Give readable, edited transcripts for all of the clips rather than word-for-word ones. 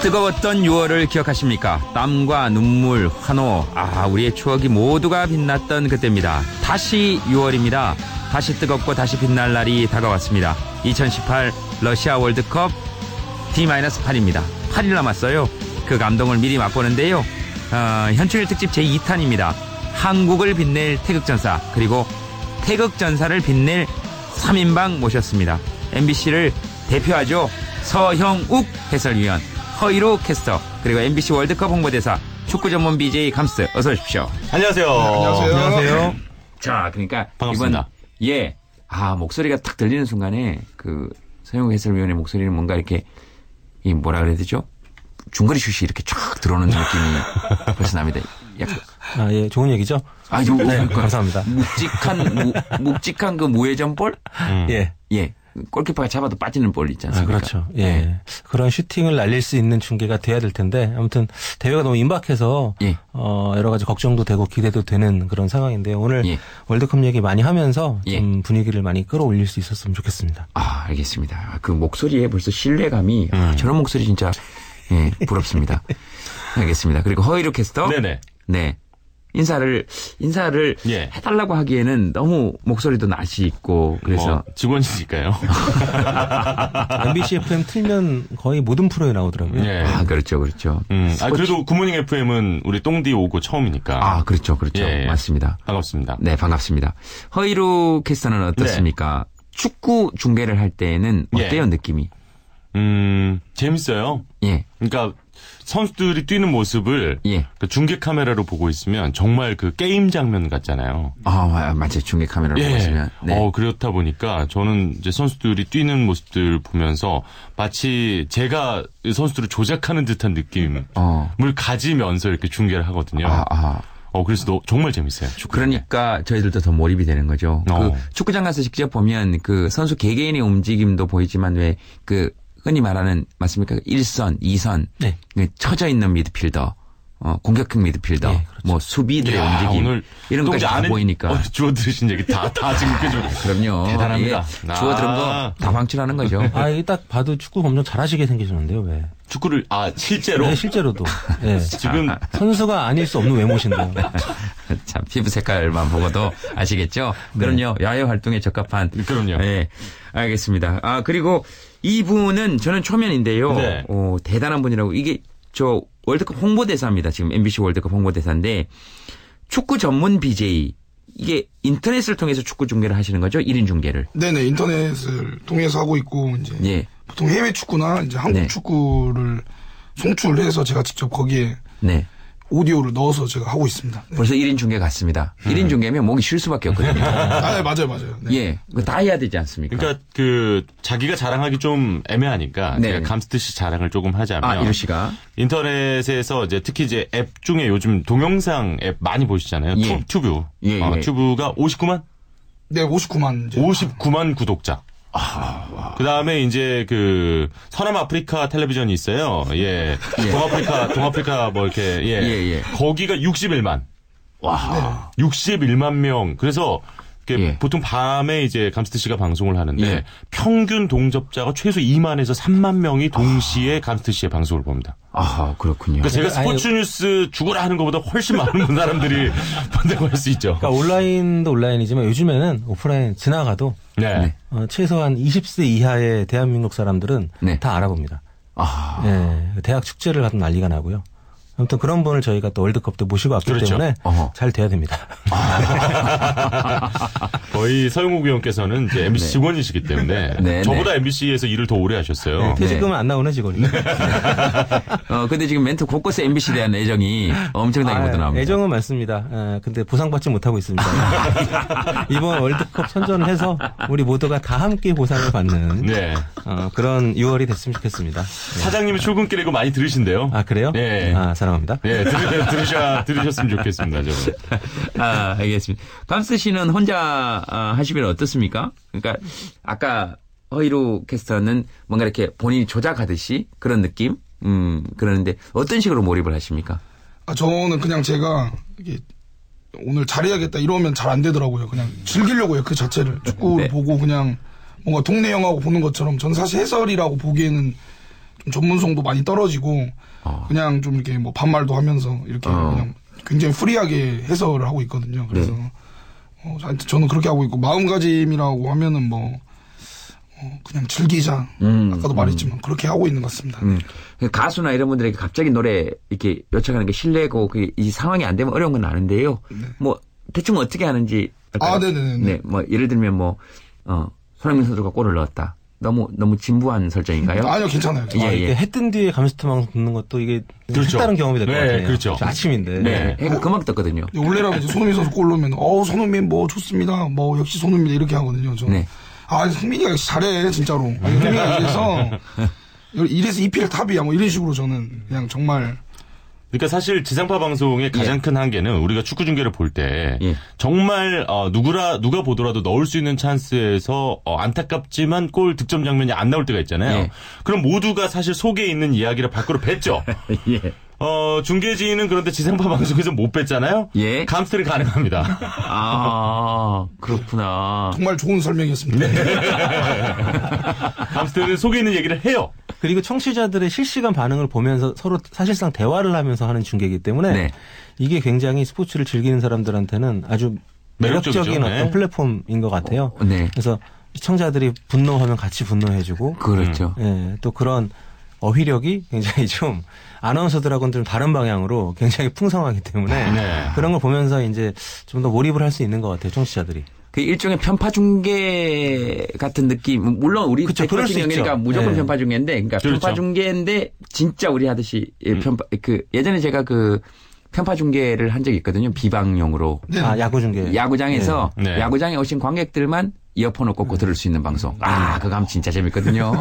뜨거웠던 6월을 기억하십니까? 땀과 눈물, 환호, 우리의 추억이 모두가 빛났던 그때입니다. 다시 6월입니다. 다시 뜨겁고 다시 빛날 날이 다가왔습니다. 2018 러시아 월드컵 D-8입니다. 8일 남았어요. 그 감동을 미리 맛보는데요. 현충일 특집 제2탄입니다. 한국을 빛낼 태극전사, 그리고 태극전사를 빛낼 3인방 모셨습니다. MBC를 대표하죠. 서형욱 해설위원, 허이로 캐스터, 그리고 MBC 월드컵 홍보대사, 축구 전문 BJ 감스, 어서 오십시오. 안녕하세요. 안녕하세요. 안녕하세요. 자, 그러니까 반갑습니다. 이번 목소리가 딱 들리는 순간에 그 서형욱 해설위원의 목소리는 뭔가 이렇게 뭐라 그래야 되죠? 중거리 슛이 이렇게 쫙 들어오는 느낌이 벌써 납니다. 약간. 예, 좋은 얘기죠? 네, 감사합니다. 묵직한 그 무회전 볼? 예. 골키퍼가 잡아도 빠지는 볼 있지 않습니까? 그렇죠. 예. 그런 슈팅을 날릴 수 있는 중계가 돼야 될 텐데, 아무튼 대회가 너무 임박해서, 여러 가지 걱정도 되고 기대도 되는 그런 상황인데요. 오늘 월드컵 얘기 많이 하면서 좀 분위기를 많이 끌어올릴 수 있었으면 좋겠습니다. 알겠습니다. 그 목소리에 벌써 신뢰감이, 저런 목소리 진짜, 부럽습니다. 알겠습니다. 그리고 허이루 캐스터. 네네. 네. 인사를 해달라고 하기에는 너무 목소리도 낯이 있고 그래서 직원이니까요. MBC FM 틀면 거의 모든 프로에 나오더라고요. 예. 그렇죠. 그래도 굿모닝 FM은 우리 똥디 오고 처음이니까. 그렇죠. 예. 맞습니다. 반갑습니다. 네, 반갑습니다. 허이루 캐스터는 어떻습니까? 축구 중계를 할 때는 어때요, 느낌이? 재밌어요. 예. 그러니까 선수들이 뛰는 모습을 그 중계 카메라로 보고 있으면 정말 그 게임 장면 같잖아요. 맞아요. 중계 카메라로 보고 있으면. 네. 그렇다 보니까 저는 이제 선수들이 뛰는 모습들 보면서 마치 제가 선수들을 조작하는 듯한 느낌을 가지면서 이렇게 중계를 하거든요. 그래서 정말 재밌어요. 그러니까 저희들도 더 몰입이 되는 거죠. 그 축구장 가서 직접 보면 그 선수 개개인의 움직임도 보이지만 흔히 말하는 맞습니까? 1선, 2선, 처져 있는 미드필더, 공격형 미드필더, 그렇죠. 수비들의 움직임, 오늘 이런 것까지 다 보이니까. 주워 들으신 얘기 다 지금 그럼요. 대단합니다. 주워 들은 거 다 방출하는 거죠. 이게 딱 봐도 축구 엄청 잘하시게 생기셨는데요, 왜? 축구를 실제로? 네, 실제로도. 네. 지금 선수가 아닐 수 없는 외모신데요. 참 피부 색깔만 보고도 아시겠죠? 그럼요. 야외 활동에 적합한. 그럼요. 네, 알겠습니다. 그리고 이분은 저는 초면인데요. 네. 대단한 분이라고. 이게 저 월드컵 홍보대사입니다. 지금 MBC 월드컵 홍보대사인데 축구 전문 BJ. 이게 인터넷을 통해서 축구 중계를 하시는 거죠? 1인 중계를. 네네, 인터넷을 통해서 하고 있고, 이제. 보통 해외 축구나 이제 한국 축구를 송출해서 제가 직접 거기에. 오디오를 넣어서 제가 하고 있습니다. 네. 벌써 1인 중계 갔습니다. 1인 중계면 목이 쉴 수밖에 없거든요. 네, 맞아요. 네. 그거 다 해야 되지 않습니까? 그러니까 자기가 자랑하기 좀 애매하니까 제가 감스트 씨 자랑을 조금 하자면. 이루 씨가. 인터넷에서 특히 앱 중에 요즘 동영상 앱 많이 보시잖아요. 튜브. 튜브가 59만? 네, 59만. 59만 구독자. 그 다음에 이제 서남 아프리카 텔레비전이 있어요. 동아프리카 거기가 61만. 와. 61만 명. 그래서 보통 밤에 이제 감스트 씨가 방송을 하는데 평균 동접자가 최소 2만에서 3만 명이 동시에 감스트 씨의 방송을 봅니다. 그렇군요. 그러니까 제가 스포츠 뉴스 죽어라 하는 것보다 훨씬 많은 사람들이 본다고 할 수 있죠. 그러니까 온라인도 온라인이지만 요즘에는 오프라인 지나가도 최소한 20세 이하의 대한민국 사람들은 다 알아봅니다. 대학 축제를 가도 난리가 나고요. 아무튼 그런 분을 저희가 또 월드컵 때 모시고 왔기 때문에 잘 돼야 됩니다. 거의 서영욱 의원께서는 이제 MBC 직원이시기 때문에 저보다 MBC에서 일을 더 오래 하셨어요. 퇴직금은 안 나오는 직원이에요. 근데 지금 멘트 곳곳에 MBC에 대한 애정이 엄청나게 묻어나옵니다. 애정은 많습니다. 근데 보상받지 못하고 있습니다. 이번 월드컵 선전을 해서 우리 모두가 다 함께 보상을 받는 그런 6월이 됐으면 좋겠습니다. 사장님이 출근길에 이거 많이 들으신대요. 그래요? 네. 사랑합니다. 들으셨으면 좋겠습니다. 저는. 알겠습니다. 감스 씨는 혼자 하시면 어떻습니까? 그러니까 아까 허이루 캐스터는 뭔가 이렇게 본인이 조작하듯이 그런 느낌? 그러는데 어떤 식으로 몰입을 하십니까? 저는 그냥 제가 이게 오늘 잘해야겠다 이러면 잘 안 되더라고요. 그냥 즐기려고요. 그 자체를. 축구를 보고 그냥 뭔가 동네 영화고 보는 것처럼 저는 사실 해설이라고 보기에는 좀 전문성도 많이 떨어지고 그냥 좀 이렇게 뭐 반말도 하면서 이렇게 그냥 굉장히 프리하게 해설을 하고 있거든요. 그래서 저는 그렇게 하고 있고 마음가짐이라고 하면은 뭐 그냥 즐기자. 아까도 말했지만 그렇게 하고 있는 것 같습니다. 가수나 이런 분들에게 갑자기 노래 이렇게 요청하는 게 실례고 이 상황이 안 되면 어려운 건 아는데요. 네. 뭐 대충 어떻게 하는지. 네네네. 네, 뭐 예를 들면 뭐 손흥민 선수가 골을 넣었다. 너무 진부한 설정인가요? 아니요, 괜찮아요. 이게 해 뜬 뒤에 감스트 방송 듣는 것도 이게 그렇죠. 다른 경험이 될 것 같아요. 그렇죠. 아침인데. 네. 해가 금방 떴거든요. 원래라면 이제 손흥민 선수 골 넣으면 손흥민 뭐 좋습니다. 뭐 역시 손흥민 이렇게 하거든요. 저는. 네. 승민이가 역시 잘해 진짜로. 승민이가 이래서 EPL 탑이야 뭐 이런 식으로 저는 그냥 정말. 그러니까 사실 지상파 방송의 가장 큰 한계는 우리가 축구 중계를 볼 때 정말 누가 보더라도 넣을 수 있는 찬스에서 안타깝지만 골 득점 장면이 안 나올 때가 있잖아요. 그럼 모두가 사실 속에 있는 이야기를 밖으로 뱉죠. 중계진은 그런데 지상파 방송에서 못 뱉잖아요. 감스트는 가능합니다. 그렇구나. 정말 좋은 설명이었습니다. 감스트는 속에 있는 얘기를 해요. 그리고 청취자들의 실시간 반응을 보면서 서로 사실상 대화를 하면서 하는 중계이기 때문에 이게 굉장히 스포츠를 즐기는 사람들한테는 아주 매력적인 어떤 플랫폼인 것 같아요. 그래서 시청자들이 분노하면 같이 분노해주고 그렇죠. 또 그런 어휘력이 굉장히 좀 아나운서들하고는 좀 다른 방향으로 굉장히 풍성하기 때문에 그런 걸 보면서 이제 좀 더 몰입을 할 수 있는 것 같아요, 청취자들이. 그 일종의 편파 중계 같은 느낌. 물론 우리 대표팀이니까 무조건 편파 중계인데, 그러니까 편파 중계인데 진짜 우리 하듯이 편파. 예전에 제가 편파 중계를 한 적이 있거든요. 비방용으로. 야구 중계. 야구장에서 야구장에 오신 관객들만 이어폰을 꽂고 들을 수 있는 방송. 그거 하면 진짜 재밌거든요.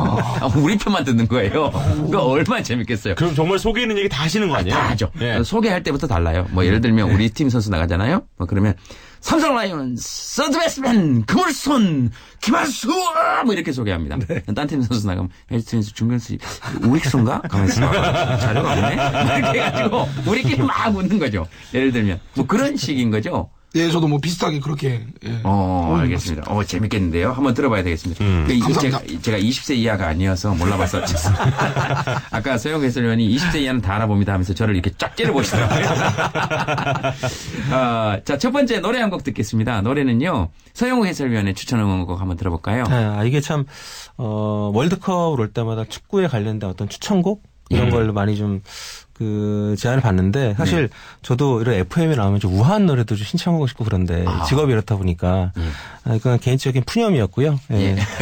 우리 편만 듣는 거예요. 그거 얼마나 재밌겠어요. 그럼 정말 속에 있는 얘기 다 하시는 거 아니에요? 다 하죠. 소개할 때부터 달라요. 뭐 예를 들면 우리 팀 선수 나가잖아요. 그러면 삼성 라이온은 서드 베스트맨 금울손 김한수 뭐 이렇게 소개합니다. 딴 팀 선수 나가면 헬스트윈스 중견수 우익수인가? 가만있어. 자료가 없네. 이렇게 해가지고 우리끼리 막 웃는 거죠. 예를 들면 뭐 그런 식인 거죠. 저도 뭐 비슷하게 그렇게. 알겠습니다. 재밌겠는데요. 한번 들어봐야 되겠습니다. 제가 20세 이하가 아니어서 몰라봐서. 아까 서영욱 해설위원이 20세 이하는 다 알아봅니다 하면서 저를 이렇게 쫙 째려보시더라고요. 자, 첫 번째 노래 한 곡 듣겠습니다. 노래는요, 서영욱 해설위원의 추천한 곡 한번 들어볼까요? 이게 참, 월드컵 올 때마다 축구에 관련된 어떤 추천곡? 이런 걸 많이 좀, 제안을 받는데, 사실 저도 이런 FM에 나오면 좀 우아한 노래도 좀 신청하고 싶고 그런데, 직업이 이렇다 보니까, 이건 개인적인 푸념이었고요.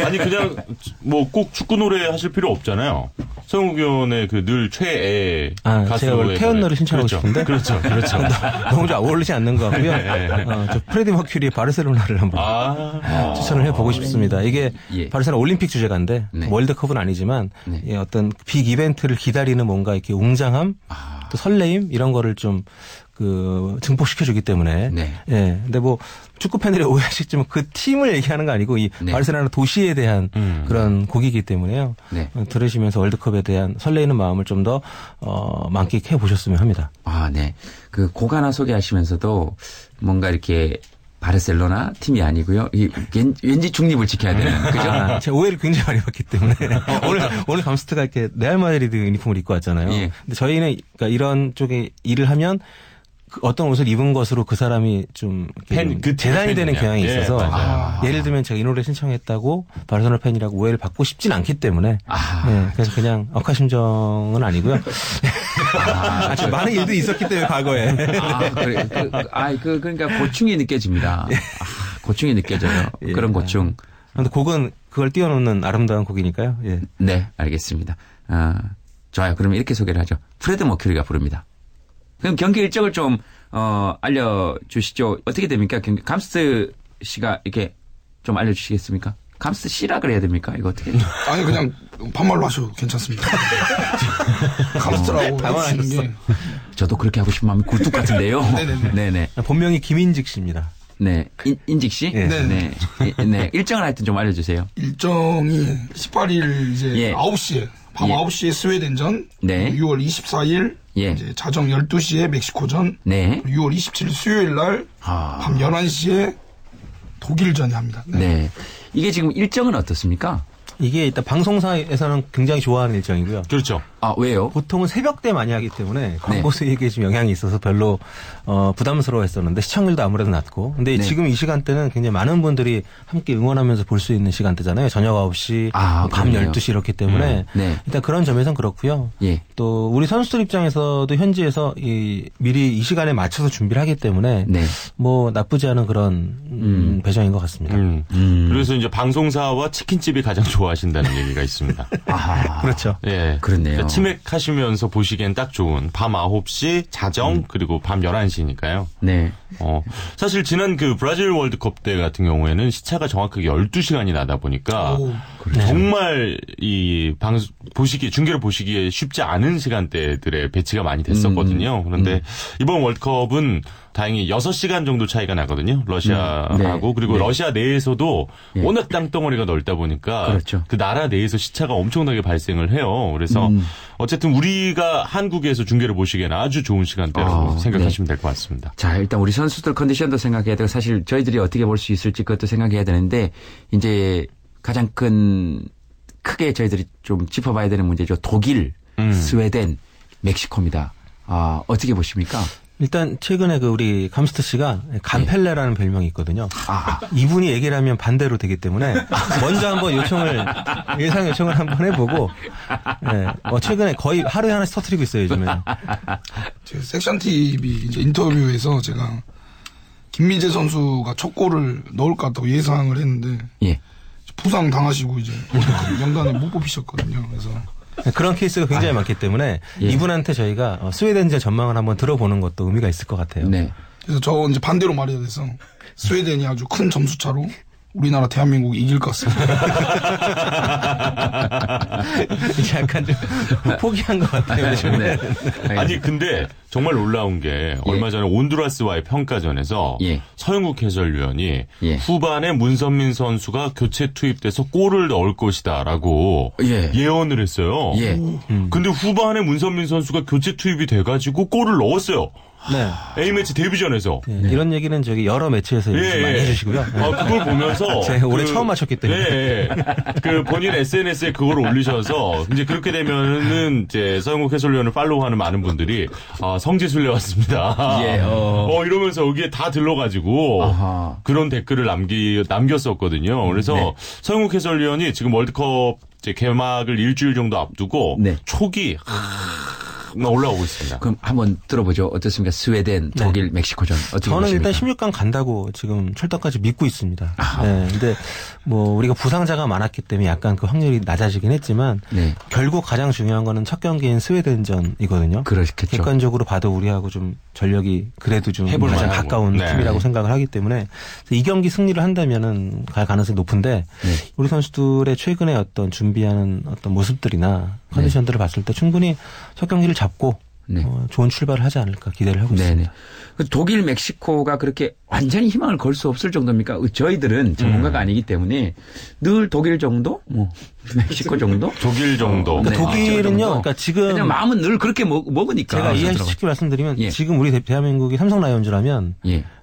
아니, 그냥, 뭐 꼭 축구 노래 하실 필요 없잖아요. 서영욱 의원의 늘 최애 가수의 제가 원래 태연 노래 신청하고 싶은데. 그렇죠. 너무 좀 어울리지 않는 것 같고요. 저 프레디 머큐리의 바르셀로나를 한번 추천을 해보고 싶습니다. 이게 바르셀로나 올림픽 주제가인데, 월드컵은 아니지만, 어떤 빅 이벤트를 기다리는 뭔가 이렇게 웅장함, 또 설레임 이런 거를 좀 증폭시켜주기 때문에. 근데 뭐 축구 팬들이 오해하시겠지만 그 팀을 얘기하는 거 아니고 이 바르셀로나 도시에 대한 그런 곡이기 때문에요. 들으시면서 월드컵에 대한 설레이는 마음을 좀 더 만끽해 보셨으면 합니다. 그 곡 하나 소개하시면서도 뭔가 이렇게 바르셀로나 팀이 아니고요. 왠지 중립을 지켜야 되는. 그죠? 제가 오해를 굉장히 많이 받기 때문에 오늘 감스트가 이렇게 레알 마드리드 유니폼을 입고 왔잖아요. 근데 저희는 그러니까 이런 쪽에 일을 하면 어떤 옷을 입은 것으로 그 사람이 좀 재단이 되는 경향이 있어서 예를 들면 제가 이 노래 신청했다고 바르셀로나 팬이라고 오해를 받고 싶진 않기 때문에 그래서 그냥 억하심정은 아니고요. 좀 많은 일도 있었기 때문에 과거에. 그러니까 고충이 느껴집니다. 고충이 느껴져요. 그런 고충. 그런데 곡은 그걸 뛰어넘는 아름다운 곡이니까요. 네, 알겠습니다. 좋아요. 그러면 이렇게 소개를 하죠. 프레드 머큐리가 부릅니다. 그럼 경기 일정을 좀 알려주시죠. 어떻게 됩니까? 감스트 씨가 이렇게 좀 알려주시겠습니까? 감스트 씨라 그래야 됩니까? 이거 어떻게? 아니 그냥 반말로 하셔도 괜찮습니다. 감스트라고 해주시는 게. 저도 그렇게 하고 싶은 마음이 굴뚝 같은데요. 네네. 본명이 김인직 씨입니다. 네. 인직 씨? 네. 일정을 하여튼 좀 알려주세요. 일정이 18일 이제 9시에. 밤 9시에 스웨덴전, 6월 24일 이제 자정 12시에 멕시코전, 6월 27일 수요일 날 밤 11시에 독일전이 합니다. 이게 지금 일정은 어떻습니까? 이게 일단 방송사에서는 굉장히 좋아하는 일정이고요. 그렇죠. 아, 왜요? 보통은 새벽 때 많이 하기 때문에 광고 수익에 좀 영향이 있어서 별로 부담스러워했었는데 시청률도 아무래도 낮고. 근데 지금 이 시간대는 굉장히 많은 분들이 함께 응원하면서 볼 수 있는 시간대잖아요. 저녁 9시, 밤 그러네요. 12시 이렇기 때문에 일단 그런 점에서는 그렇고요. 또 우리 선수들 입장에서도 현지에서 미리 이 시간에 맞춰서 준비를 하기 때문에 뭐 나쁘지 않은 그런 배정인 것 같습니다. 그래서 이제 방송사와 치킨집이 가장 좋아하신다는 얘기가 있습니다. 그렇죠. 예. 그렇네요. 치맥하시면서 보시기엔 딱 좋은 밤 9시 자정 그리고 밤 11시니까요. 네. 사실 지난 그 브라질 월드컵 때 같은 경우에는 시차가 정확하게 12시간이 나다 보니까 정말 이 중계를 보시기에 쉽지 않은 시간대들의 배치가 많이 됐었거든요. 그런데 이번 월드컵은 다행히 6시간 정도 차이가 나거든요. 러시아하고. 그리고 러시아 내에서도 워낙 땅덩어리가 넓다 보니까 그렇죠. 그 나라 내에서 시차가 엄청나게 발생을 해요. 그래서 어쨌든 우리가 한국에서 중계를 보시기에는 아주 좋은 시간대라고 생각하시면 될 것 같습니다. 자, 일단 우리 선수들 컨디션도 생각해야 되고 사실 저희들이 어떻게 볼 수 있을지 그것도 생각해야 되는데 이제 가장 크게 저희들이 좀 짚어봐야 되는 문제죠. 독일, 스웨덴, 멕시코입니다. 어떻게 보십니까? 일단 최근에 우리 감스트 씨가 간펠레라는 별명이 있거든요. 이분이 얘기를 하면 반대로 되기 때문에 먼저 한번 예상 요청을 한번 해보고 최근에 거의 하루에 하나씩 터뜨리고 있어요 요즘에는. 제 섹션 TV 이제 인터뷰에서 제가 김민재 선수가 첫 골을 넣을 것 같다고 예상을 했는데 부상 당하시고 이제 명단에 못 뽑히셨거든요. 그래서. 그런 케이스가 굉장히 많기 때문에 이분한테 저희가 스웨덴전 전망을 한번 들어보는 것도 의미가 있을 것 같아요. 네. 그래서 저 이제 반대로 말해야 돼서 스웨덴이 아주 큰 점수차로 우리나라 대한민국이 이길 것 같습니다. 약간 좀 포기한 것 같아요. 네. 아니 근데 정말 놀라운 게 얼마 전에 온두라스와의 평가전에서 서영국 해설위원이 후반에 문선민 선수가 교체 투입돼서 골을 넣을 것이다라고 예언을 했어요. 근데 후반에 문선민 선수가 교체 투입이 돼가지고 골을 넣었어요. 네. A매치 데뷔전에서. 이런 얘기는 여러 매치에서 많이 해주시고요. 그걸 보면서. 제가 올해 처음 마셨기 때문에. 그 본인 SNS에 그걸 올리셔서, 이제 그렇게 되면은, 이제 서영국 해설위원을 팔로우하는 많은 분들이, 성지순례 왔습니다. 이러면서 여기에 다 들러가지고, 그런 댓글을 남겼었거든요. 그래서 서영국 해설위원이 지금 월드컵 이제 개막을 일주일 정도 앞두고, 초기, 올라오고 있습니다. 그럼 한번 들어보죠. 어떻습니까? 스웨덴, 독일, 멕시코전. 어떻게 저는 보십니까? 일단 16강 간다고 지금 철떡까지 믿고 있습니다. 근데 우리가 부상자가 많았기 때문에 약간 그 확률이 낮아지긴 했지만 결국 가장 중요한 거는 첫 경기인 스웨덴전이거든요. 그렇겠죠. 객관적으로 봐도 우리하고 좀 전력이 그래도 좀 가장 가까운 팀이라고 생각을 하기 때문에 이 경기 승리를 한다면은 갈 가능성이 높은데 우리 선수들의 최근에 어떤 준비하는 어떤 모습들이나 컨디션들을 봤을 때 충분히 첫 경기를 잡고 좋은 출발을 하지 않을까 기대를 하고 있습니다. 독일, 멕시코가 그렇게 완전히 희망을 걸 수 없을 정도입니까? 저희들은 전문가가 아니기 때문에 늘 독일 정도, 멕시코 정도, 독일 정도. 그러니까 독일은요. 그러니까 지금 그냥 마음은 늘 그렇게 먹으니까. 제가 이해쉽게 말씀드리면 지금 우리 대한민국이 삼성 라이온즈라면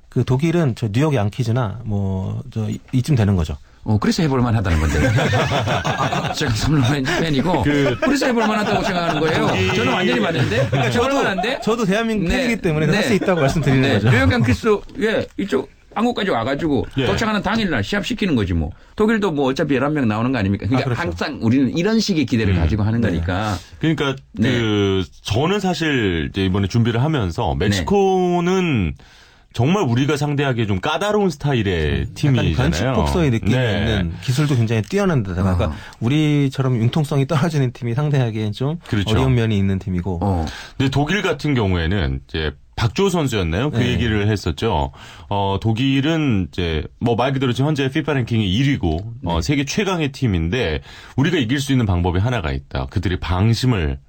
그 독일은 저 뉴욕 양키즈나 이쯤 되는 거죠. 그래서 해볼 만하다는 건데. 제가 삼성 팬이고 그래서 해볼 만하다고 생각하는 거예요. 저는 완전히 맞는데. 그러니까 저도 대한민국 팬이기 때문에 할 수 있다고 말씀드리는 거죠. 뉴욕 양키스 이쪽 한국까지 와가지고 도착하는 당일날 시합시키는 거지 뭐. 독일도 뭐 어차피 11명 나오는 거 아닙니까? 그러니까 그렇죠. 항상 우리는 이런 식의 기대를 가지고 하는 거니까. 그러니까 저는 사실 이번에 준비를 하면서 멕시코는 정말 우리가 상대하기에 좀 까다로운 스타일의 팀이잖아요. 변칙 복서의 느낌이 있는 기술도 굉장히 뛰어난 데다가 그러니까 우리처럼 융통성이 떨어지는 팀이 상대하기엔 좀 어려운 면이 있는 팀이고. 근데 독일 같은 경우에는 이제 박주호 선수였나요? 그 얘기를 했었죠. 독일은 이제 말 그대로 지금 현재 FIFA 랭킹이 1위고 세계 최강의 팀인데 우리가 이길 수 있는 방법이 하나가 있다. 그들이 방심을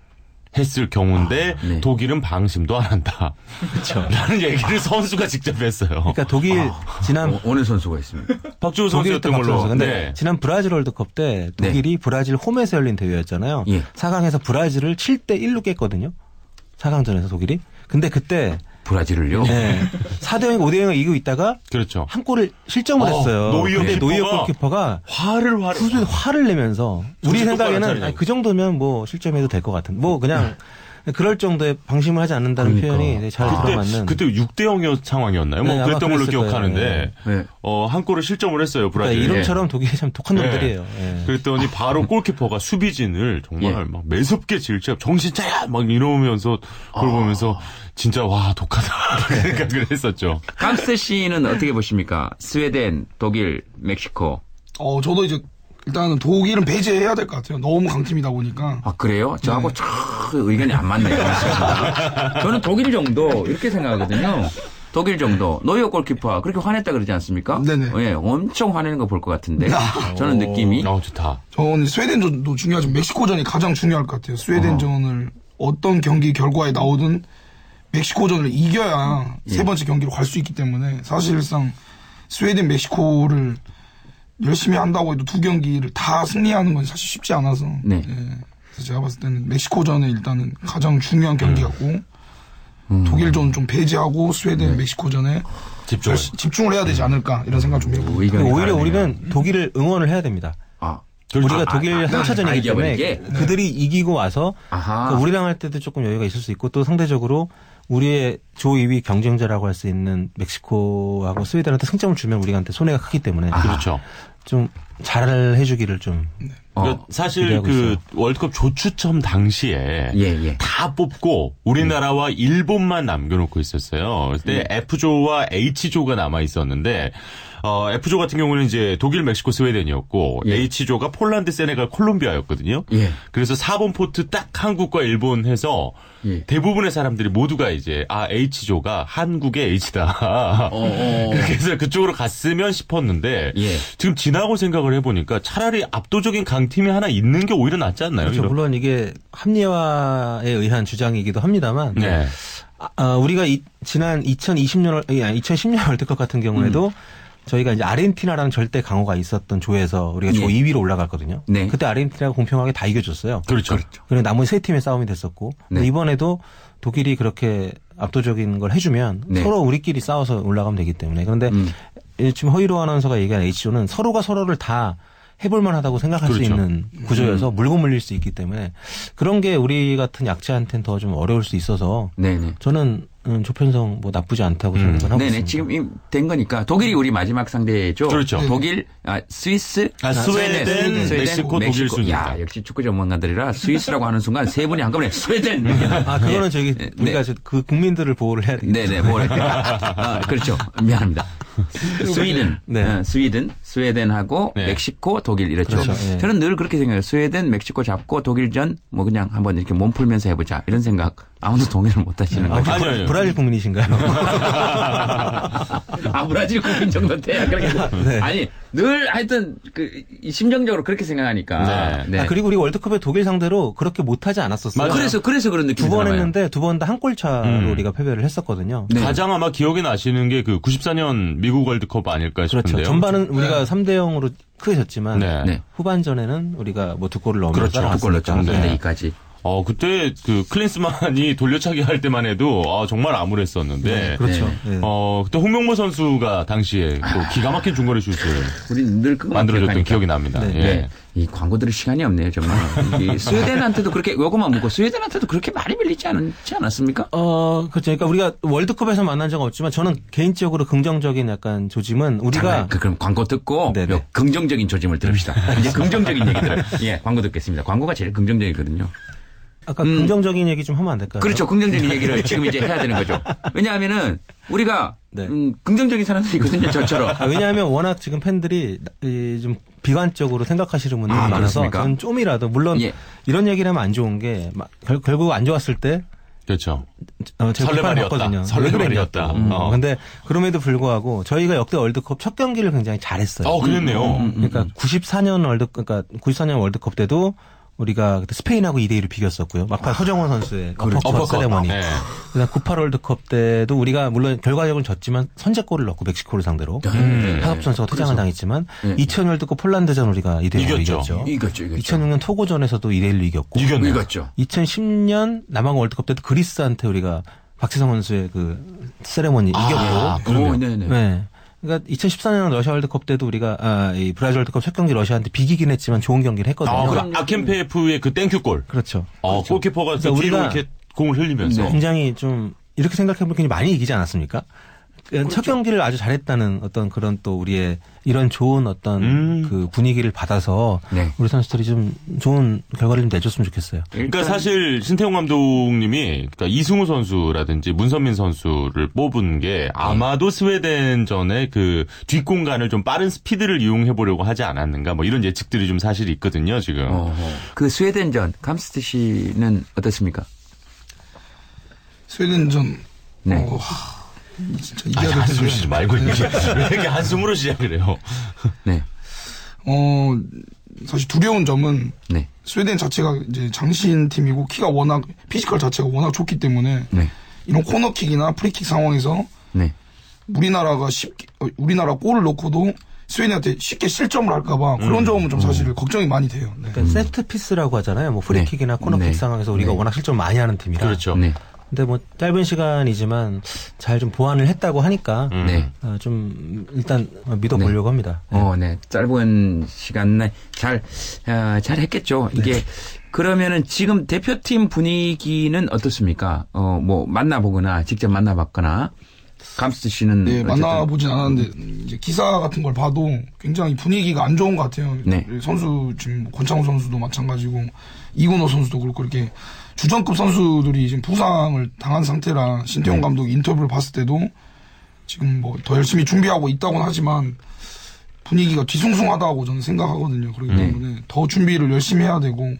했을 경우인데 독일은 방심도 안 한다. 그렇죠. 라는 얘기를 선수가 직접 했어요. 그러니까 독일 지난 어느 선수가 있습니까? 박주호 선수였던 걸로. 근데 지난 브라질 월드컵 때 독일이 브라질 홈에서 열린 대회였잖아요. 4강에서 브라질을 7대1로 깼거든요. 4강전에서 독일이. 근데 그때 브라질을요? 네. 4대0, 5대0을 이기고 있다가 그렇죠. 한 골을 실점을 했어요. 근데 노이어 골키퍼가 화를 내면서 우리 생각에는 그 정도면 뭐 실점해도 될 것 같은 뭐 그냥 그럴 정도의 방심을 하지 않는다는 표현이 잘 들어맞는. 그때 6대0 상황이었나요? 뭐 그랬던 걸로 기억하는데 한 골을 실점을 했어요. 브라질. 그러니까 이름처럼 독일이 참 독한 놈들이에요. 그랬더니 바로 골키퍼가 수비진을 정말 막 매섭게 질책 정신 차려 막 이러면서 그걸 보면서 진짜 와 독하다 생각을 했었죠. 감스트 씨는 어떻게 보십니까? 스웨덴, 독일, 멕시코. 저도 이제 일단은 독일은 배제해야 될 것 같아요. 너무 강팀이다 보니까. 아, 그래요? 저하고 의견이 안 맞네요. 저는 독일 정도 이렇게 생각하거든요. 독일 정도. 노이어 골키퍼 그렇게 화냈다 그러지 않습니까? 네네. 예, 엄청 화내는 거 볼 것 같은데. 저는 느낌이. 좋다. 저는 스웨덴전도 중요하지만 멕시코전이 가장 중요할 것 같아요. 스웨덴전을 어떤 경기 결과에 나오든 멕시코전을 이겨야 세 번째 경기로 갈 수 있기 때문에 사실상 스웨덴, 멕시코를 열심히 한다고 해도 두 경기를 다 승리하는 건 사실 쉽지 않아서. 네. 그래서 제가 봤을 때는 멕시코전에 일단은 가장 중요한 경기 같고 독일전 좀 배제하고 스웨덴, 멕시코전에 집중을 해야 되지 않을까 이런 생각 좀 해보고. 오히려 우리는 독일을 응원을 해야 됩니다. 우리가 독일 한차전이기 때문에 그들이 이기고 와서 그러니까 우리랑 할 때도 조금 여유가 있을 수 있고 또 상대적으로 우리의 조 2위 경쟁자라고 할 수 있는 멕시코하고 스웨덴한테 승점을 주면 우리한테 손해가 크기 때문에 그렇죠. 좀 잘 해주기를 좀. 그러니까 사실 그 있어요. 월드컵 조추첨 당시에 다 뽑고 우리나라와 일본만 남겨놓고 있었어요. 그때 F조와 H조가 남아 있었는데 F조 같은 경우는 이제 독일, 멕시코, 스웨덴이었고 H조가 폴란드, 세네갈, 콜롬비아였거든요. 그래서 4번 포트 딱 한국과 일본 해서 대부분의 사람들이 모두가 이제 H조가 한국의 H다. 그래서 그쪽으로 갔으면 싶었는데 지금 지나고 생각을 해보니까 차라리 압도적인 강팀이 하나 있는 게 오히려 낫지 않나요? 그렇죠. 물론 이게 합리화에 의한 주장이기도 합니다만 우리가 지난 2010년 월드컵 같은 경우에도 저희가 이제 아르헨티나라는 절대 강호가 있었던 조에서 우리가 조 2위로 올라갔거든요. 그때 아르헨티나가 공평하게 다 이겨줬어요. 그렇죠. 그리고 나머지 세 팀의 싸움이 됐었고 이번에도 독일이 그렇게 압도적인 걸 해주면 서로 우리끼리 싸워서 올라가면 되기 때문에 그런데 지금 허이로 아나운서가 얘기한 H조는 서로가 서로를 다 해볼 만하다고 생각할 수 있는 구조여서 물고 물릴 수 있기 때문에 그런 게 우리 같은 약체한테는 더 좀 어려울 수 있어서 저는 조편성 뭐 나쁘지 않다고 생각을 하고 있습니다. 지금 된 거니까 독일이 우리 마지막 상대죠. 그렇죠. 독일, 스위스, 스웨덴, 멕시코, 독일 순입니다. 야, 역시 축구 전문가들이라 스위스라고 하는 순간 세 분이 한꺼번에 스웨덴. 그거는 저기 우리가 그 국민들을 보호를 해야 되겠죠. 보호를. 그렇죠. 미안합니다. 스웨덴, 스웨덴하고 멕시코, 독일 이렇죠. 그렇죠. 저는 늘 그렇게 생각해요. 스웨덴, 멕시코 잡고 독일전 뭐 그냥 한번 이렇게 몸 풀면서 해보자 이런 생각. 아무도 동의를 못 하시는 거죠. 아니요. 브라질 국민이신가요? 브라질 국민 정도 돼야 그렇게. 아니 늘 하여튼 심정적으로 그렇게 생각하니까. 그리고 우리 월드컵에 독일 상대로 그렇게 못하지 않았었어요. 그래서 그런 느낌이 2번 했는데 2번 다 한 골 차로 우리가 패배를 했었거든요. 가장 아마 기억에 나시는 게 그 94년 미국 월드컵 아닐까 싶은데요. 그렇죠. 전반은 우리가 3대0으로 크게 졌지만 후반전에는 우리가 뭐 2골을 넣으면서 그렇죠. 2골 넣었죠. 3대2까지. 그때 그 클린스만이 돌려차기 할 때만 해도 정말 암울했었는데. 그렇죠. 그때 홍명보 선수가 당시에 또 기가 막힌 중거리 슛을 우리 늘 만들어줬던 기억이 납니다. 이 광고 들을 시간이 없네요, 정말. 스웨덴한테도 그렇게 요것만 묻고 스웨덴한테도 그렇게 많이 밀리지 않았습니까? 그렇죠. 그러니까 우리가 월드컵에서 만난 적은 없지만 저는 개인적으로 긍정적인 약간 조짐은 우리가 그럼 광고 듣고 긍정적인 조짐을 들읍시다. 이제 긍정적인 얘기 들어요. 광고 듣겠습니다. 광고가 제일 긍정적이거든요. 아까 긍정적인 얘기 좀 하면 안 될까요? 그렇죠. 긍정적인 얘기를 지금 이제 해야 되는 거죠. 왜냐하면은 우리가 긍정적인 사람들이거든요. 저처럼. 왜냐하면 워낙 지금 팬들이 좀 비관적으로 생각하시는 분들이 많아서 저는 좀이라도 물론 이런 얘기를 하면 안 좋은 게 결국 안 좋았을 때 그렇죠. 설레발이었다. 설레발이었다. 근데 그럼에도 불구하고 저희가 역대 월드컵 첫 경기를 굉장히 잘했어요. 그랬네요. 그러니까 94년 월드컵 때도 우리가 그때 스페인하고 2대1을 비겼었고요. 막판 서정원 선수의 어퍼컷 세레머니. 그다음 98 월드컵 때도 우리가 물론 결과적으로 졌지만 선제골을 넣고 멕시코를 상대로 하섭 선수가 퇴장을 당했지만 2000 월드컵 폴란드전 우리가 2대1로 이겼죠. 2006년 토고전에서도 2대1로 이겼고. 2010년 남아공 월드컵 때도 그리스한테 우리가 박지성 선수의 그 세레모니 이겼고. 네네. 네. 그러니까 2014년 러시아 월드컵 때도 우리가 이 브라질 월드컵 첫 경기 러시아한테 비기긴 했지만 좋은 경기를 했거든요. 그 아켄페프의 그 땡큐골. 그렇죠. 골키퍼가 그러니까 우리가 이렇게 공을 흘리면서 굉장히 좀 이렇게 생각해보면 굉장히 많이 이기지 않았습니까? 그렇죠. 첫 경기를 아주 잘했다는 어떤 그런 또 우리의 이런 좋은 어떤 그 분위기를 받아서 네. 우리 선수들이 좀 좋은 결과를 좀 내줬으면 좋겠어요. 그러니까 사실 신태용 감독님이 그러니까 이승우 선수라든지 문선민 선수를 뽑은 게 아마도 스웨덴전의 그 뒷공간을 좀 빠른 스피드를 이용해 보려고 하지 않았는가 뭐 이런 예측들이 좀 사실 있거든요 지금. 그 스웨덴전 감스트 씨는 어떻습니까? 스웨덴전. 네. 진짜 이겨야 될 한숨 쉬지 말고 왜 이렇게 한숨으로 시작을 해요? 네. 사실 두려운 점은 네. 스웨덴 자체가 이제 장신 팀이고 키가 워낙 피지컬 자체가 워낙 좋기 때문에 네. 이런 코너킥이나 프리킥 상황에서 네. 우리나라 골을 넣고도 스웨덴한테 쉽게 실점을 할까봐 그런 점은 좀 사실 걱정이 많이 돼요. 네. 그러니까 세트 피스라고 하잖아요. 뭐 프리킥이나 코너킥 네. 상황에서 우리가 워낙 실점 많이 하는 팀이라. 그렇죠. 네. 근데 뭐 짧은 시간이지만 잘 좀 보완을 했다고 하니까 네. 좀 일단 믿어보려고 합니다. 네. 짧은 시간 내에 잘 했겠죠. 이게 그러면은 지금 대표팀 분위기는 어떻습니까? 뭐 만나보거나 직접 만나봤거나 감스트 씨는 네, 만나보진 않았는데 이제 기사 같은 걸 봐도 굉장히 분위기가 안 좋은 것 같아요. 네. 선수 지금 권창훈 선수도 마찬가지고 이근호 선수도 그렇고 이렇게 주전급 선수들이 지금 부상을 당한 상태라 신태용 감독 인터뷰를 봤을 때도 지금 뭐 더 열심히 준비하고 있다고는 하지만 분위기가 뒤숭숭하다고 저는 생각하거든요. 그렇기 때문에 더 준비를 열심히 해야 되고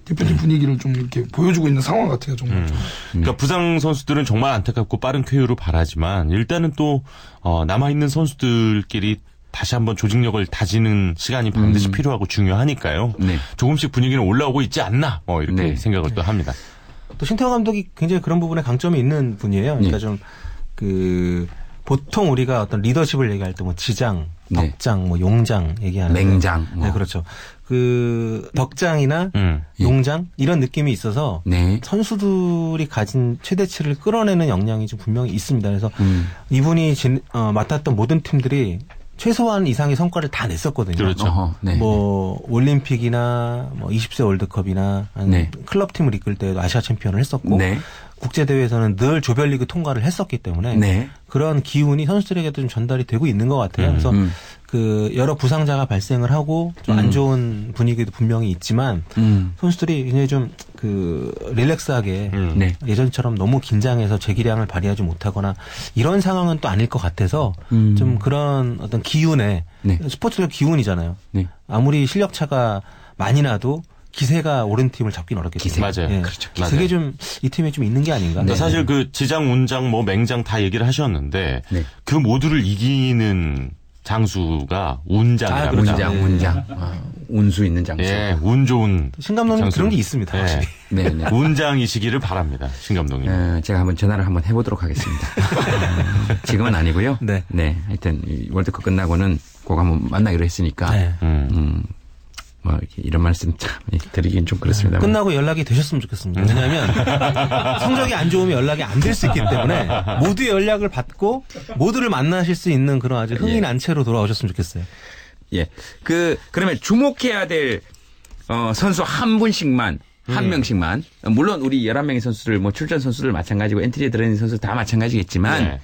대표팀 분위기를 좀 이렇게 보여주고 있는 상황 같아요. 정말. 그러니까 부상 선수들은 정말 안타깝고 빠른 쾌유를 바라지만 일단은 또 남아있는 선수들끼리 다시 한번 조직력을 다지는 시간이 반드시 필요하고 중요하니까요. 네. 조금씩 분위기는 올라오고 있지 않나 이렇게 생각을 또 합니다. 또 신태용 감독이 굉장히 그런 부분에 강점이 있는 분이에요. 그러니까 좀 보통 우리가 어떤 리더십을 얘기할 때 뭐 지장, 덕장, 뭐 용장 얘기하는 맹장. 네, 그렇죠. 그 덕장이나 용장 이런 느낌이 있어서 선수들이 가진 최대치를 끌어내는 역량이 좀 분명히 있습니다. 그래서 이분이 맡았던 모든 팀들이 최소한 이상의 성과를 다 냈었거든요. 그렇죠. 뭐 올림픽이나 뭐 20세 월드컵이나 클럽 팀을 이끌 때도 아시아 챔피언을 했었고 국제 대회에서는 늘 조별리그 통과를 했었기 때문에 그런 기운이 선수들에게도 좀 전달이 되고 있는 것 같아요. 그래서 그 여러 부상자가 발생을 하고 좀 안 좋은 분위기도 분명히 있지만 선수들이 굉장히 좀 그 릴렉스하게 예전처럼 너무 긴장해서 재기량을 발휘하지 못하거나 이런 상황은 또 아닐 것 같아서 좀 그런 어떤 기운에 스포츠적 기운이잖아요. 아무리 실력 차가 많이 나도 기세가 오른 팀을 잡긴 어렵겠죠. 맞아요. 그렇죠. 그게 좀 이 팀에 좀 있는 게 아닌가. 그러니까 사실 그 지장, 운장, 뭐 맹장 다 얘기를 하셨는데 그 모두를 이기는 장수가 운장이랍니다. 운장. 운수 있는 장수. 예, 운 좋은. 신 감독님 그런 게 있습니다. 확실히. 운장이시기를 바랍니다. 신 감독님. 제가 한번 전화를 한번 해보도록 하겠습니다. 지금은 아니고요. 하여튼 월드컵 끝나고는 꼭 한번 만나기로 했으니까. 뭐 이런 말씀 참 드리긴 좀 그렇습니다. 끝나고 연락이 되셨으면 좋겠습니다. 왜냐하면 성적이 안 좋으면 연락이 안 될 수 있기 때문에 모두의 연락을 받고 모두를 만나실 수 있는 그런 아주 흥이 난 채로 돌아오셨으면 좋겠어요. 그러면 주목해야 될 선수 한 분씩만 한 명씩만 물론 우리 11명의 선수들 뭐 출전 선수들 마찬가지고 엔트리에 들어있는 선수 다 마찬가지겠지만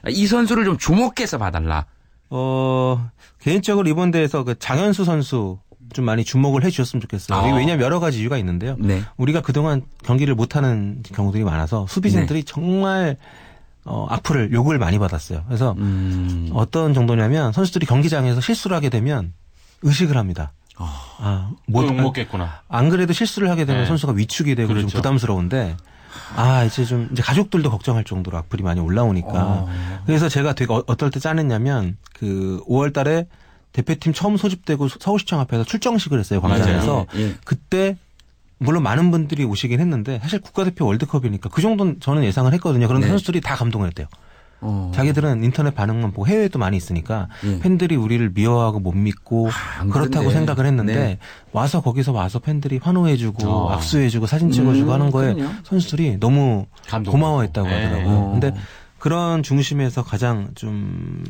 이 선수를 좀 주목해서 봐달라. 개인적으로 이번 대회에서 그 장현수 선수 좀 많이 주목을 해 주셨으면 좋겠어요. 왜냐하면 여러 가지 이유가 있는데요. 우리가 그동안 경기를 못하는 경우들이 많아서 수비진들이 정말 악플을 욕을 많이 받았어요. 그래서 어떤 정도냐면 선수들이 경기장에서 실수를 하게 되면 의식을 합니다. 못 먹겠구나. 안 그래도 실수를 하게 되면 선수가 위축이 되고 좀 부담스러운데 이제 가족들도 걱정할 정도로 악플이 많이 올라오니까 그래서 제가 되게 어떨 때 짜냈냐면 그 5월 달에 대표팀 처음 소집되고 서울시청 앞에서 출정식을 했어요. 광장에서. 그때 물론 많은 분들이 오시긴 했는데 사실 국가대표 월드컵이니까 그 정도는 저는 예상을 했거든요. 그런데 선수들이 다 감동을 했대요. 자기들은 인터넷 반응만 보고 해외에 또 많이 있으니까 팬들이 우리를 미워하고 못 믿고 그렇다고 생각을 했는데 와서 거기서 와서 팬들이 환호해주고 악수해주고 사진 찍어주고 하는 거에 선수들이 너무 고마워했다고 하더라고요. 근데 그런 중심에서 가장 좀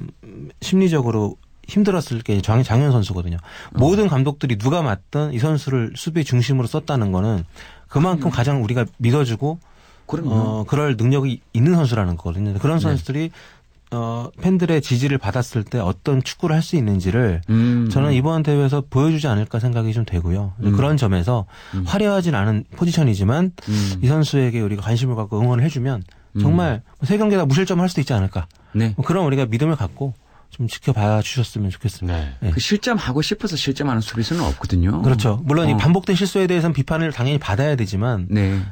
심리적으로 힘들었을 게 장현 선수거든요. 모든 감독들이 누가 맡든 이 선수를 수비 중심으로 썼다는 거는 그만큼 가장 우리가 믿어주고 그럴 능력이 있는 선수라는 거거든요. 그런 선수들이 팬들의 지지를 받았을 때 어떤 축구를 할 수 있는지를 저는 이번 대회에서 보여주지 않을까 생각이 좀 되고요. 그런 점에서 화려하진 않은 포지션이지만 이 선수에게 우리가 관심을 갖고 응원을 해주면 정말 세 경기 다 무실점 할 수도 있지 않을까. 그런 우리가 믿음을 갖고 좀 지켜봐 주셨으면 좋겠습니다. 네. 그 실점하고 싶어서 실점하는 수비수는 없거든요. 그렇죠. 물론 이 반복된 실수에 대해서는 비판을 당연히 받아야 되지만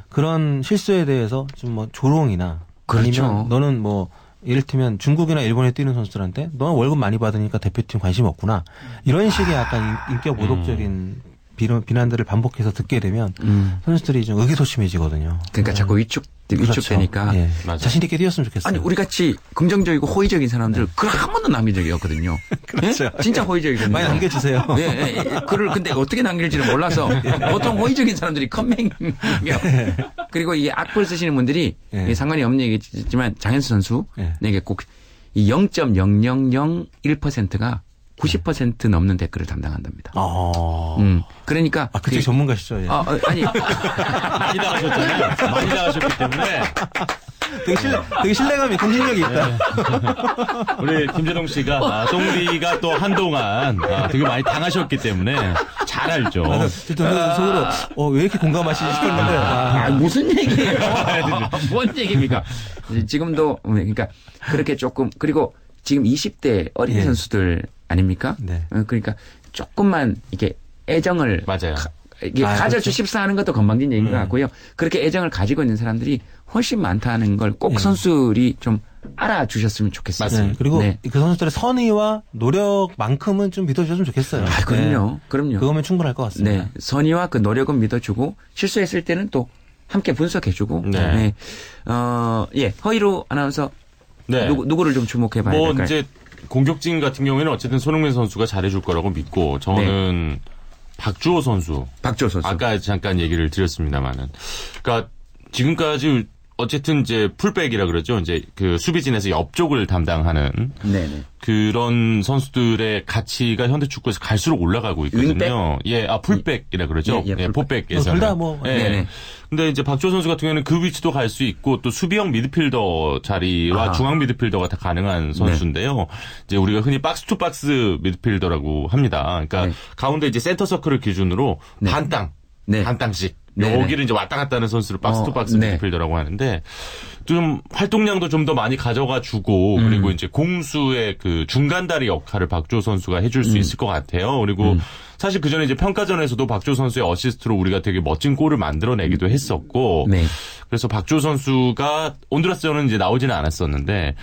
그런 실수에 대해서 좀 뭐 조롱이나 아니면 너는 뭐 이를테면 중국이나 일본에 뛰는 선수들한테 너는 월급 많이 받으니까 대표팀 관심 없구나. 이런 식의 약간 인격 모독적인 비난들을 반복해서 듣게 되면 선수들이 좀 의기소침해지거든요. 그러니까 자꾸 위축되니까 그렇죠. 자신 있게 뛰었으면 좋겠어요. 아니 우리 같이 긍정적이고 호의적인 사람들 그걸 한 번도 남긴 적이 없거든요. 그렇죠. 진짜 호의적이거든요. 많이 남겨주세요. 그를 근데 어떻게 남길지는 몰라서 보통 호의적인 사람들이 컴맹. 그리고 이 악플 쓰시는 분들이 상관이 없는 얘기지만 장현수 선수에게 꼭 이 0.0001%가 90% 넘는 댓글을 담당한답니다. 그러니까. 그쪽 전문가시죠? 예. 아니. 많이 나가셨잖아요. 많이 나가셨기 때문에. 되게 신뢰감이 공신력이 있다. 우리 김재동 씨가, 똥리가 또 한동안 되게 많이 당하셨기 때문에 잘 알죠. 속으로, 왜 이렇게 공감하시지 싶었는데. 무슨 얘기예요? 뭔 얘기입니까? 지금도, 그러니까 그렇게 조금, 그리고 지금 20대 어린 선수들 아닙니까? 그러니까 조금만 이게 애정을 이게 가져주십사 하는 것도 건방진 얘기인 것 같고요. 그렇게 애정을 가지고 있는 사람들이 훨씬 많다는 걸 꼭 선수들이 좀 알아주셨으면 좋겠어요. 맞습니다. 그리고 그 선수들의 선의와 노력만큼은 좀 믿어주셨으면 좋겠어요. 그럼요. 그거면 충분할 것 같습니다. 선의와 그 노력은 믿어주고 실수했을 때는 또 함께 분석해주고. 허이루 아나운서 누구를 좀 주목해봐야 될까요? 이제 공격진 같은 경우에는 어쨌든 손흥민 선수가 잘해줄 거라고 믿고 저는 박주호 선수. 아까 잠깐 얘기를 드렸습니다만은. 그러니까 지금까지 어쨌든 이제 풀백이라 그러죠. 이제 그 수비진에서 옆쪽을 담당하는 그런 선수들의 가치가 현대 축구에서 갈수록 올라가고 있거든요. 풀백이라 그러죠. 포백에서. 둘 다 뭐. 근데 이제 박주호 선수 같은 경우에는 그 위치도 갈 수 있고 또 수비형 미드필더 자리와 중앙 미드필더가 다 가능한 선수인데요. 이제 우리가 흔히 박스 투 박스 미드필더라고 합니다. 그러니까 가운데 이제 센터 서클을 기준으로 반 땅씩. 여기를 이제 왔다 갔다 하는 선수를 박스 투 박스 미드필더라고 하는데 좀 활동량도 좀 더 많이 가져가 주고 그리고 이제 공수의 그 중간다리 역할을 박주호 선수가 해줄 수 있을 것 같아요. 그리고 사실 그 전에 이제 평가전에서도 박주호 선수의 어시스트로 우리가 되게 멋진 골을 만들어내기도 했었고 그래서 박주호 선수가 온두라스전은 이제 나오지는 않았었는데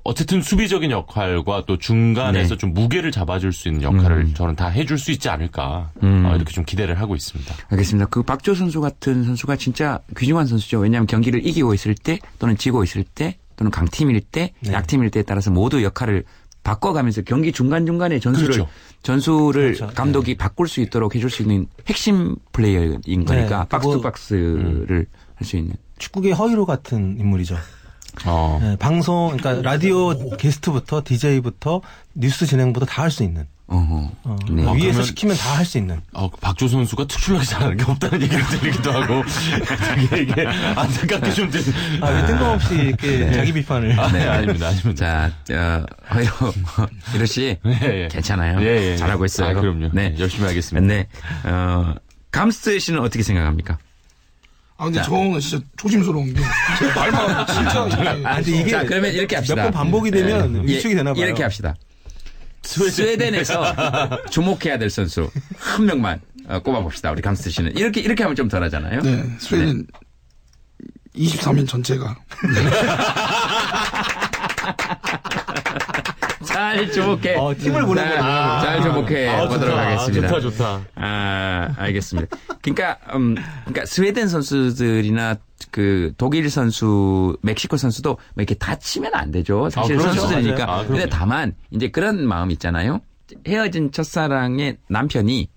어쨌든 수비적인 역할과 또 중간에서 좀 무게를 잡아줄 수 있는 역할을 저는 다 해줄 수 있지 않을까 이렇게 좀 기대를 하고 있습니다. 알겠습니다. 그 박주호 선수 같은 선수가 진짜 귀중한 선수죠. 왜냐하면 경기를 이기고 있을 때 또는 지고 있을 때 또는 강팀일 때 약팀일 때에 따라서 모두 역할을 바꿔가면서 경기 중간중간에 전술을 감독이 바꿀 수 있도록 해줄 수 있는 핵심 플레이어인 거니까 박스 투 박스를 할 수 있는. 축구계 허이로 같은 인물이죠. 방송, 그러니까 라디오 게스트부터 DJ부터 뉴스 진행부터 다 할 수 있는. 위에서 시키면 다 할 수 있는. 박주호 선수가 특출나게 잘하는 게 없다는 얘기를 들리기도 하고 되게 이게 안타깝게 좀 왜 뜬금없이 이렇게 자기 비판을. 아닙니다. 자, 이로 씨 괜찮아요. 잘하고 있어요. 그럼요. 열심히 하겠습니다. 감스트 씨는 어떻게 생각합니까? 근데 저는 진짜 조심스러운 게 말만 진짜. 근데 이게 그러면 이렇게 합시다. 몇 번 반복이 되면 위축이 되나 봐요. 이렇게 합시다. 스웨덴에서 주목해야 될 선수 한 명만 꼽아봅시다. 우리 감스트 씨는 이렇게 하면 좀 덜하잖아요. 스웨덴 23인 전체가. 자, 잘 주목해. 팀을 보는 거예요. 잘 주목해 보도록 하겠습니다. 좋다. 알겠습니다. 그러니까 스웨덴 선수들이나 그 독일 선수, 멕시코 선수도 뭐 이렇게 다치면 안 되죠. 사실 그렇죠. 선수들이니까. 근데 다만 이제 그런 마음 있잖아요. 헤어진 첫사랑의 남편이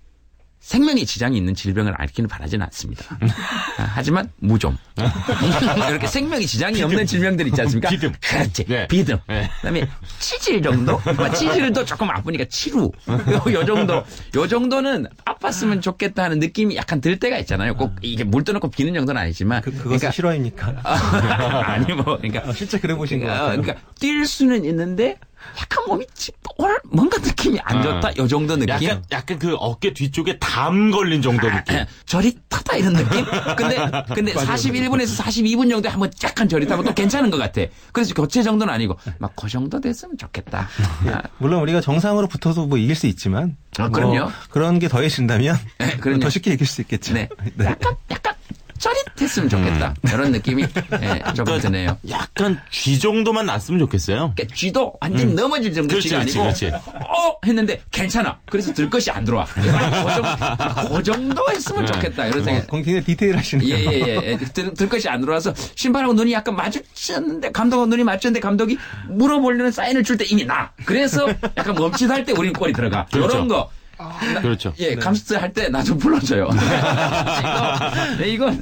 생명에 지장이 있는 질병을 앓기는 바라지는 않습니다. 하지만 무좀. 이렇게 생명에 지장이 없는 질병들 있지 않습니까? 비듬. 그렇지. 네. 비듬. 네. 그다음에 치질 정도? 치질도 조금 아프니까 치루. 요 정도는 아팠으면 좋겠다 하는 느낌이 약간 들 때가 있잖아요. 꼭 이게 물 떠놓고 비는 정도는 아니지만. 그것은 실화입니까? 아니 뭐 그러니까 실제 그래 보신 것 같아요. 그러니까 뛸 수는 있는데 약간 몸이 뭔가 느낌이 안 좋다. 요 정도 느낌. 약간 그 어깨 뒤쪽에 담 걸린 정도 느낌. 저릿하다 이런 느낌? 근데 41분에서 42분 정도에 한번 약간 저릿하면 또 괜찮은 것 같아. 그래서 교체 정도는 아니고 막 그 정도 됐으면 좋겠다. 물론 우리가 정상으로 붙어도 뭐 이길 수 있지만. 그럼요. 그런 게 더해진다면 더 쉽게 이길 수 있겠죠. 네. 약간 저릿했으면 좋겠다. 이런 느낌이 조금 드네요. 약간 쥐 정도만 났으면 좋겠어요. 그러니까 쥐도 완전히 넘어질 정도 쥐가 아니고 했는데 괜찮아. 그래서 들 것이 안 들어와. 그 정도 했으면 좋겠다. 이런 생각. 굉장히 디테일하시네요. 예. 들 것이 안 들어와서 심판하고 눈이 약간 마주쳤는데 감독하고 눈이 마주쳤는데 감독이 물어보려는 사인을 줄 때 이미 나. 그래서 약간 멈칫할 때 우리는 골이 들어가. 그렇죠. 이런 거. 그렇죠. 예, 감스트 할 때 나 좀 불러줘요. 이거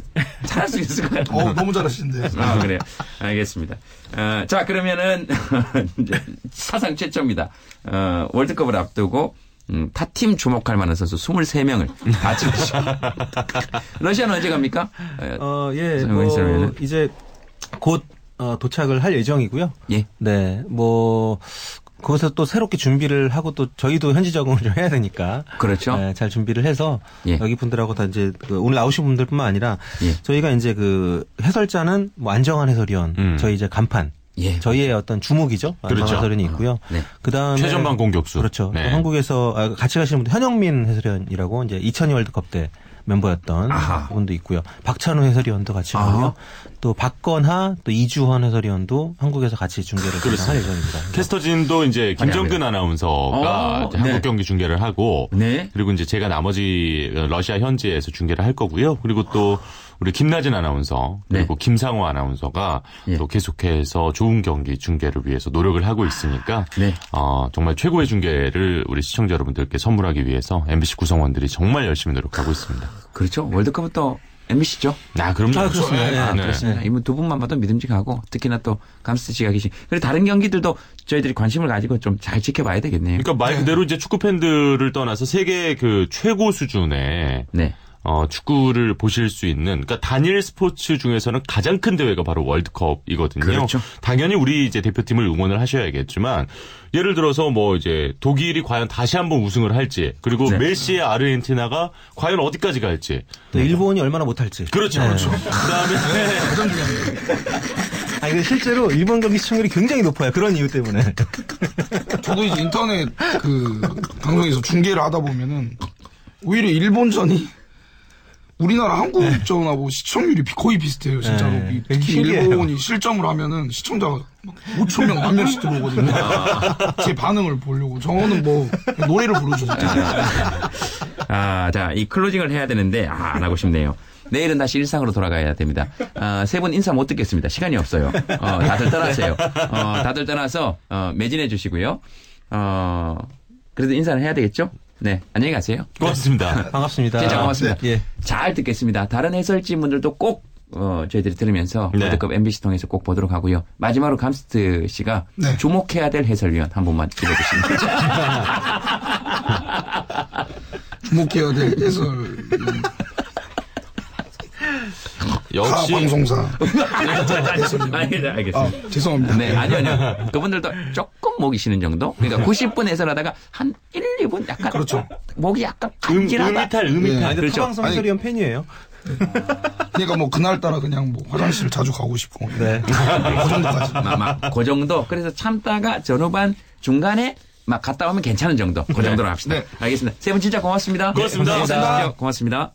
잘할 수 있을 것 같아요. 너무 잘하시는데. 그래요. 알겠습니다. 자, 그러면은, 이제 사상 최초입니다. 월드컵을 앞두고, 타팀 주목할 만한 선수 23명을 다 찍으시고. 러시아는 언제 갑니까? 이제 곧, 도착을 할 예정이고요. 예. 네, 거기서 또 새롭게 준비를 하고 또 저희도 현지 적응을 좀 해야 되니까. 그렇죠. 네, 잘 준비를 해서 여기 분들하고 다 이제 오늘 나오신 분들뿐만 아니라 저희가 이제 그 해설자는 뭐 안정환 해설위원, 저희 이제 간판. 저희의 어떤 주목이죠. 그렇죠. 해설위원이 있고요. 그다음에 최전방 공격수. 그렇죠. 또 한국에서 같이 가시는 분들 현영민 해설위원이라고 이제 2002 월드컵 때 멤버였던 분도 있고요. 박찬호 해설위원도 같이 가고요. 또 박건하, 또 이주헌 해설위원도 한국에서 같이 중계를 할 예정입니다. 캐스터진도 이제 김정근 아나운서가 한국 경기 중계를 하고, 그리고 이제 제가 나머지 러시아 현지에서 중계를 할 거고요. 그리고 또 우리 김나진 아나운서 그리고 김상호 아나운서가 또 계속해서 좋은 경기 중계를 위해서 노력을 하고 있으니까 정말 최고의 중계를 우리 시청자 여러분들께 선물하기 위해서 MBC 구성원들이 정말 열심히 노력하고 있습니다. 그렇죠. 월드컵부터 MBC죠. 그럼요. 그렇습니다. 그렇습니다. 이분 두 분만 봐도 믿음직하고 특히나 또 감스트 씨가 계신. 그리고 다른 경기들도 저희들이 관심을 가지고 좀 잘 지켜봐야 되겠네요. 그러니까 말 그대로 이제 축구 팬들을 떠나서 세계 그 최고 수준의 축구를 보실 수 있는, 그러니까 단일 스포츠 중에서는 가장 큰 대회가 바로 월드컵이거든요. 그렇죠. 당연히 우리 이제 대표팀을 응원을 하셔야겠지만, 예를 들어서 뭐 이제 독일이 과연 다시 한번 우승을 할지, 그리고 메시의 아르헨티나가 과연 어디까지 갈지, 또 일본이 얼마나 못할지. 그렇죠. 그다음에 가장 중요합니다. 근데 실제로 일본 경기 시청률이 굉장히 높아요. 그런 이유 때문에. 저도 이제 인터넷 그 방송에서 중계를 하다 보면은 오히려 일본전이 우리나라 한국전하고 시청률이 거의 비슷해요, 진짜로. 특히 일본이 실점을 하면은 시청자가 막 5천 명, 만 명씩 들어오거든요. 제 반응을 보려고. 저는 뭐 노래를 부르죠. 자, 이 클로징을 해야 되는데 안 하고 싶네요. 내일은 다시 일상으로 돌아가야 됩니다. 세 분 인사 못 듣겠습니다. 시간이 없어요. 다들 떠나세요. 다들 떠나서 매진해 주시고요. 그래도 인사를 해야 되겠죠? 네, 안녕히 가세요. 고맙습니다. 반갑습니다. 진짜 고맙습니다. 예. 잘 듣겠습니다. 다른 해설진 분들도 꼭 저희들이 들으면서 월드컵 MBC 통해서 꼭 보도록 하고요. 마지막으로 감스트 씨가 주목해야 될 해설위원 한 분만 찍어주시면. 주목해야 될 해설. 역시 방송사. 알겠습니다. 죄송합니다. 네, 아니요. 그분들도 조금 목이 쉬는 정도. 그러니까 90분 해설하다가 한 1, 2분 약간 목이 약간 간질하다. 음이탈. 그렇죠. 타방송 해설위원 팬이에요. 그러니까 뭐 그날따라 그냥 뭐 화장실 자주 가고 싶고. 그 정도까지. 그 정도. 그래서 참다가 전후반 중간에 막 갔다 오면 괜찮은 정도. 그 정도로 합시다. 알겠습니다. 세 분 진짜 고맙습니다. 고맙습니다. 고맙습니다.